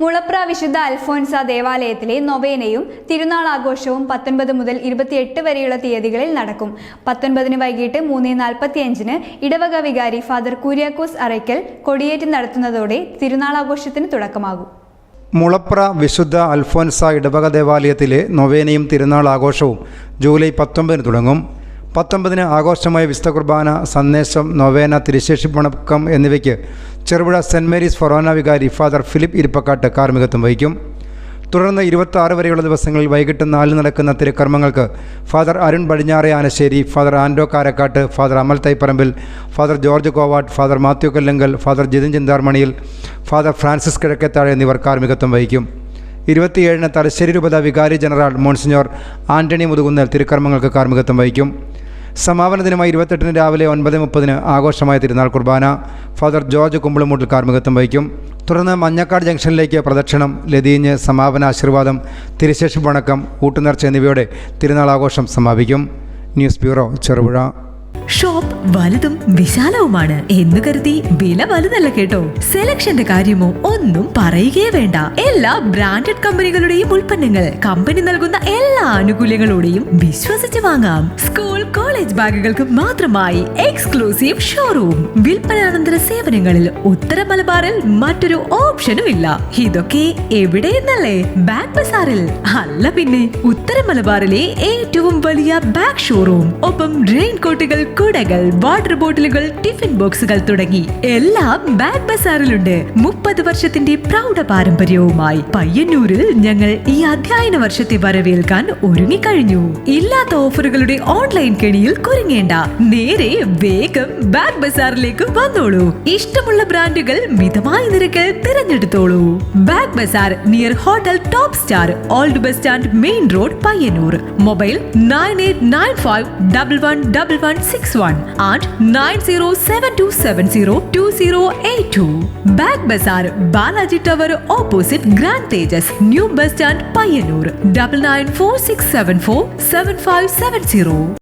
മുളപ്ര വിശുദ്ധ അൽഫോൻസ ദേവാലയത്തിലെ നൊവേനയും തിരുനാൾ ആഘോഷവും 19 മുതൽ 28 വരെയുള്ള തീയതികളിൽ നടക്കും. 19 വൈകിട്ട് 3:45 ഇടവക വികാരി ഫാദർ കുര്യാക്കോസ് അറയ്ക്കൽ കൊടിയേറ്റ് നടത്തുന്നതോടെ തിരുനാളാഘോഷത്തിന് തുടക്കമാകും. മുളപ്ര വിശുദ്ധ അൽഫോൻസ ഇടവക ദേവാലയത്തിലെ നൊവേനയും തിരുനാൾ ആഘോഷവും ജൂലൈ 19 തുടങ്ങും. 19 ആഘോഷമായ വിശുദ്ധ കുർബാന, സന്ദേശം, നൊവേന, തിരുശേഷിപ്പണക്കം എന്നിവയ്ക്ക് ചെറുപുഴ സെൻറ് മേരീസ് ഫൊറോന വികാരി ഫാദർ ഫിലിപ്പ് ഇരിപ്പക്കാട്ട് കാർമ്മികത്വം വഹിക്കും. തുടർന്ന് 26 വരെയുള്ള ദിവസങ്ങളിൽ വൈകിട്ട് 4 നടക്കുന്ന തിരുക്കർമ്മങ്ങൾക്ക് Father Arun Padinjare Anasseri, Father Ando Karakkattu, Father Amal Thaiparambil, Father George Kovattu, Father Mathew Kallankal, Father Jithin Chintharmaniyil, Father Francis Kizhakkethazhu എന്നിവർ കാർമ്മികത്വം വഹിക്കും. 27 തലശ്ശേരി രൂപത വികാരി ജനറൽ മോൺസിഞ്ഞോർ ആന്റണി മുതുകുന്നൽ തിരുക്കർമ്മങ്ങൾക്ക് കാർമ്മികത്വം വഹിക്കും. സമാപന ദിനമായി 28 രാവിലെ 9:30 ആഘോഷമായ തിരുനാൾ കുർബാന ഫാദർ ജോർജ് കുമ്പളമൂട്ടിൽ കാർമ്മികത്വം വഹിക്കും. തുടർന്ന് മഞ്ഞക്കാട് ജംഗ്ഷനിലേക്ക് പ്രദക്ഷിണം, ലതീഞ്ഞ്, സമാപന ആശീർവാദം, തിരുശേഷി വണക്കം, ഊട്ടുനേർച്ച എന്നിവയോടെ തിരുനാൾ ആഘോഷം സമാപിക്കും. News bureau, Cherupuzha. ഷോപ്പ് വലുതും വിശാലവുമാണ് എന്ന് കരുതി വില വലുതല്ല കേട്ടോ. സെലക്ഷന്റെ കാര്യമോ ഒന്നും പറയുകയേ വേണ്ട. എല്ലാ ബ്രാൻഡഡ് കമ്പനികളുടെയും ഉൽപ്പന്നങ്ങൾ കമ്പനി നൽകുന്ന എല്ലാ ആനുകൂല്യങ്ങളോടെയും വിശ്വസിച്ച് വാങ്ങാം. സ്കൂൾ, കോളേജ് ബാഗുകൾക്ക് മാത്രമായി എക്സ്ക്ലൂസീവ് ഷോറൂം. വിൽപ്പനാനന്തര സേവനങ്ങളിൽ ഉത്തര മലബാറിൽ മറ്റൊരു ഓപ്ഷനും ഇല്ല. ഇതൊക്കെ എവിടെയെന്നല്ലേ? ബാഗ് ബസാറിൽ. അല്ല പിന്നെ, ഉത്തര മലബാറിലെ ഏറ്റവും വലിയ ബാഗ് ഷോറൂം. ഒപ്പം റെയിൻ കോട്ടുകൾ, കുടകൾ, വാട്ടർ ബോട്ടിലുകൾ, ടിഫിൻ ബോക്സുകൾ തുടങ്ങി എല്ലാം ബാഗ് ബസാറിലുണ്ട്. 30 വർഷത്തിന്റെ പ്രൗഢ പാരമ്പര്യവുമായി പയ്യന്നൂരിൽ ഞങ്ങൾ ഈ അധ്യയന വർഷത്തെ വരവേൽക്കാൻ ഒരുങ്ങിക്കഴിഞ്ഞു. ഇല്ലാത്ത ഓഫറുകളുടെ ഓൺലൈൻ കെണിയിൽ കുരുങ്ങേണ്ട. നേരെ വേഗം ബാഗ് ബസാറിലേക്ക് വന്നോളൂ. ഇഷ്ടമുള്ള ബ്രാൻഡുകൾ മിതമായ നിരക്കിൽ തിരഞ്ഞെടുത്തോളൂ. Bag bazaar near hotel Top Star, old bus stand, main road, Payyanur. Mobile 9895111161 and 9072702082. Bag Bazaar, Balaji Tower opposite Grand Tejas, New Bus Stand, Payyanur. 9946747570.